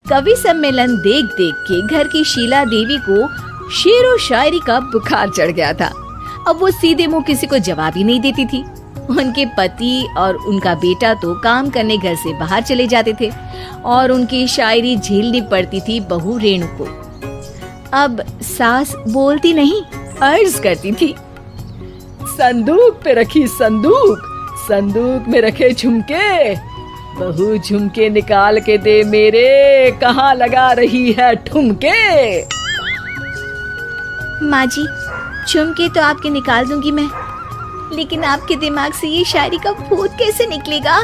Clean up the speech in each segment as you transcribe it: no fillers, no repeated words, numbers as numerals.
कवि सम्मेलन देख देख के घर की शीला देवी को शेरो शायरी का बुखार चढ़ गया था। अब वो सीधे मुंह किसी को जवाब ही नहीं देती थी। उनके पति और उनका बेटा तो काम करने घर से बाहर चले जाते थे और उनकी शायरी झेलनी पड़ती थी बहू रेणु को। अब सास बोलती नहीं, अर्ज करती थी, संदूक पे रखी संदूक, संदूक में रखे झुमके, बहू झुमके निकाल के दे मेरे, कहाँ लगा रही है ठुमके। माँ जी, झुमके तो आपके निकाल दूंगी मैं, लेकिन आपके दिमाग से ये शायरी का भूत कैसे निकलेगा?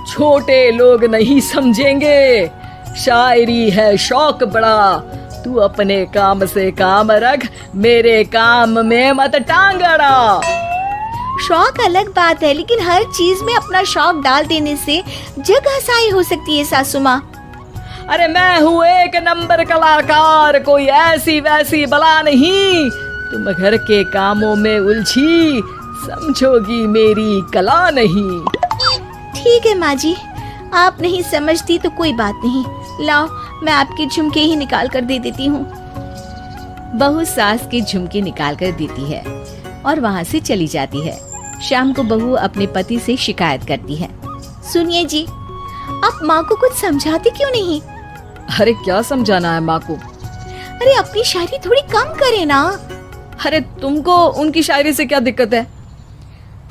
छोटे लोग नहीं समझेंगे, शायरी है शौक बड़ा, तू अपने काम से काम रख, मेरे काम में मत टांग अड़ा। शौक अलग बात है, लेकिन हर चीज में अपना शौक डाल देने से जग हंसाई हो सकती है सासू माँ। अरे मैं हूँ एक नंबर कलाकार, कोई ऐसी वैसी बला नहीं, तुम घर के कामों में उलझी, समझोगी मेरी कला नहीं। ठीक है माँ जी, आप नहीं समझती तो कोई बात नहीं, लाओ मैं आपके झुमके ही निकाल कर दे देती हूँ। बहू सास के झुमके निकाल कर देती है और वहाँ से चली जाती है। शाम को बहू अपने पति से शिकायत करती है, सुनिए जी, आप माँ को कुछ समझाते क्यों नहीं? अरे क्या समझाना है माँ को? अरे अपनी शायरी थोड़ी कम करे ना। अरे तुमको उनकी शायरी से क्या दिक्कत है?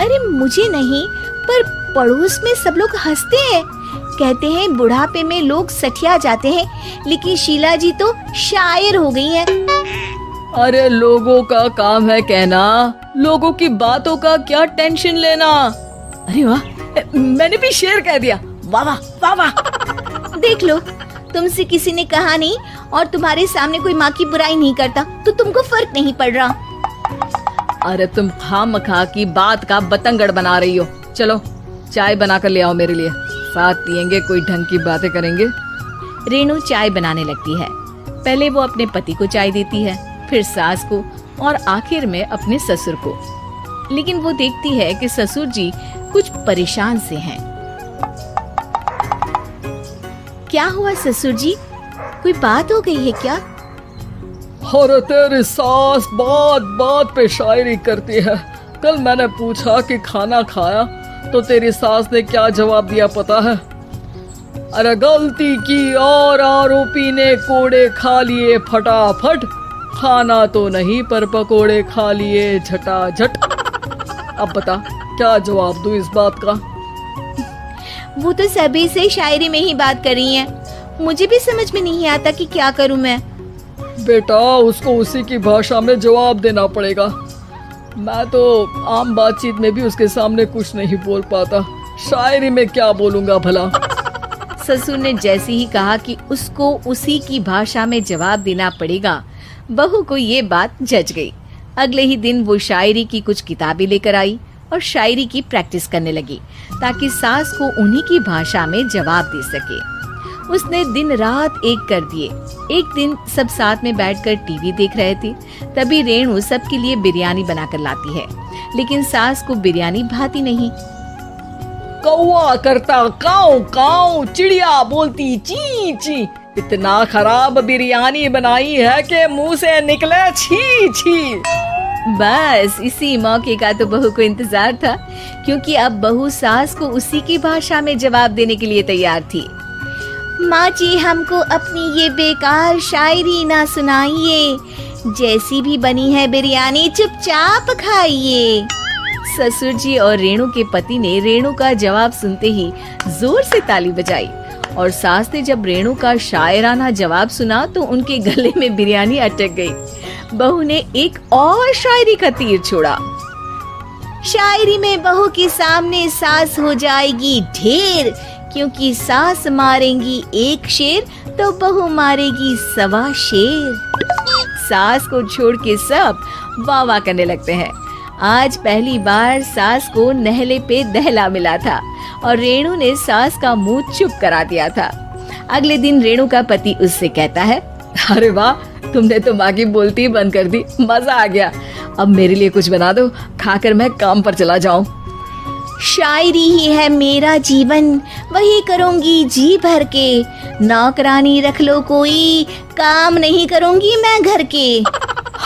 अरे मुझे नहीं, पर पड़ोस में सब लोग हंसते हैं, कहते हैं बुढ़ापे में लोग सठिया जाते हैं, लेकिन शीला जी तो शायर हो गई हैं। अरे लोगों का काम है कहना, लोगों की बातों का क्या टेंशन लेना। अरे वाह, मैंने भी शेर कह दिया, वाह वाह वाह वाह। देख लो, तुमसे किसी ने कहा नहीं और तुम्हारे सामने कोई माँ की बुराई नहीं करता तो तुमको फर्क नहीं पड़ रहा। अरे तुम खामखा की बात का बतंगड़ बना रही हो। चलो चाय बना कर ले आओ मेरे लिए, साथ पियेंगे, कोई ढंग की बातें करेंगे। रेणु चाय बनाने लगती है। पहले वो अपने पति को चाय देती है, फिर सास को और आखिर में अपने ससुर को। लेकिन वो देखती है कि ससुर जी कुछ परेशान से हैं। क्या हुआ ससुर जी, कोई बात हो गई है क्या? अरे तेरी सास बात बात पे शायरी करती है। कल मैंने पूछा कि खाना खाया तो तेरी सास ने क्या जवाब दिया पता है? अरे गलती की और आरोपी ने कोड़े खा लिए फटाफट, खाना तो नहीं पर पकोड़े खा लिए झटाझट। अब बता क्या जवाब दूं इस बात का? वो तो सभी से शायरी में ही बात कर रही हैं। मुझे भी समझ में नहीं आता कि क्या करूं मैं। बेटा उसको उसी की भाषा में जवाब देना पड़ेगा। मैं तो आम बातचीत में भी उसके सामने कुछ नहीं बोल पाता, शायरी में क्या बोलूंगा भला। ससुर ने जैसे ही कहा कि उसको उसी की भाषा में जवाब देना पड़ेगा, बहू को ये बात जच गई। अगले ही दिन वो शायरी की कुछ किताबें लेकर आई और शायरी की प्रैक्टिस करने लगी ताकि सास को उन्हीं की भाषा में जवाब दे सके। उसने दिन रात एक कर दिए। एक दिन सब साथ में बैठकर टीवी देख रहे थे, तभी रेणु सबके लिए बिरयानी बनाकर लाती है, लेकिन सास को बिरयानी भाती नहीं। कौवा करता काऊ काऊ, चिड़िया बोलती ची ची, इतना खराब बिरयानी बनाई है कि मुंह से निकले छी छी। बस इसी मौके का तो बहू को इंतजार था, क्योंकि अब बहू सास को उसी की भाषा में जवाब देने के लिए तैयार थी। माँ जी हमको अपनी ये बेकार शायरी ना सुनाइए, जैसी भी बनी है बिरयानी चुपचाप खाइए। ससुर जी और रेणु के पति ने रेणु का जवाब सुनते ही जोर से ताली बजाई और सास ने जब रेणु का शायराना जवाब सुना तो उनके गले में बिरयानी अटक गई। बहू ने एक और शायरी का तीर छोड़ा। शायरी में बहू के सामने सास हो जाएगी ढेर, क्योंकि सास मारेंगी एक शेर तो बहू मारेगी 1.25 शेर। सास को छोड़ के सब वाह वाह करने लगते हैं। आज पहली बार सास को नहले पे दहला मिला था और रेणु ने सास का मुंह चुप करा दिया था। अगले दिन रेणु का पति उससे कहता है, अरे वाह, तुमने तो माँ की बोलती बंद कर दी, मजा आ गया। अब मेरे लिए कुछ बना दो, खाकर मैं काम पर चला जाऊं। शायरी ही है मेरा जीवन, वही करूंगी जी भर के। नौकरानी रख लो कोई, काम नहीं करूंगी मैं घर के।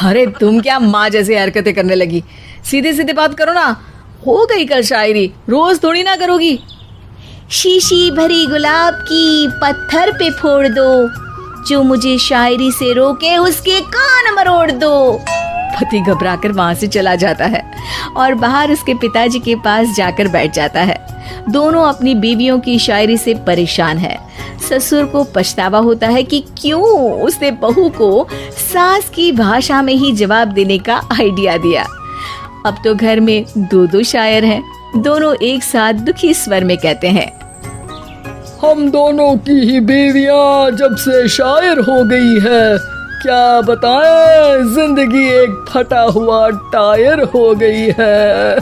अरे तुम क्या माँ जैसी हरकतें करने लगी, सीधे सीधे बात करो ना। हो गई कल शायरी, रोज थोड़ी ना करोगी। शीशी भरी गुलाब की पत्थर पे फोड़ दो, जो मुझे शायरी से रोके उसके कान मरोड़ दो। पति घबराकर वहां से चला जाता है और बाहर उसके पिताजी के पास जाकर बैठ जाता है। दोनों अपनी बीवियों की शायरी से परेशान है। ससुर को पछतावा होता है कि क्यों उसने बहू को सास की भाषा में ही जवाब देने का आइडिया दिया। अब तो घर में दो शायर हैं। दोनों एक साथ दुखी स्वर में कहते हैं, हम दोनों की ही बीवियां जब से शायर हो गई है, क्या बताएं, जिंदगी एक फटा हुआ टायर हो गई है।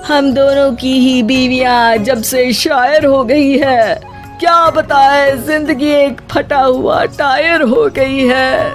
हम दोनों की ही बीवियां जब से शायर हो गई है, क्या बताएं, जिंदगी एक फटा हुआ टायर हो गई है।